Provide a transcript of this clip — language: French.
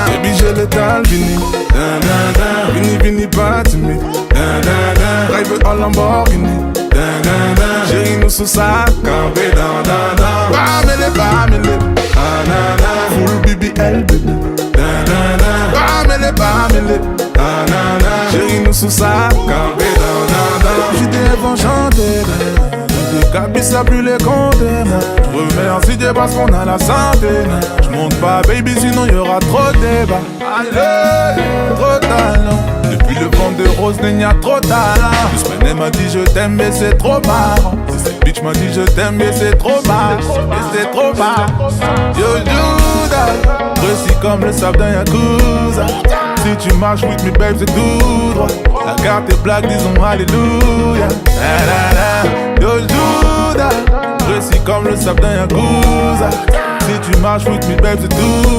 Baby, j'ai l'étal, Vini. Vini, Vini, pas timide. Drive en Lamborghini. Chérie, nous sous sa campé. Bamele. Full BBL, baby. Bamele. Chérie, nous sous sa campé. J'étais vont chanter. Cabis a plus les compter. Remercie Dieu parce qu'on a la santé. J'monte pas baby sinon y'aura trop de débat. Allez, trop de talent. Depuis le vent de rose il y a trop de talent. Semaine m'a dit je t'aime mais c'est trop marrant. Cette bitch m'a dit je t'aime mais c'est trop marrant. Mais c'est trop marrant. Yo Judas, précis comme le sable d'un Yakuza. Si tu marches with me babe c'est tout droit. La carte est blague disons alléluia. Yo Judas, précis comme le sable d'un Yakuza. Si tu marches with me babe c'est tout.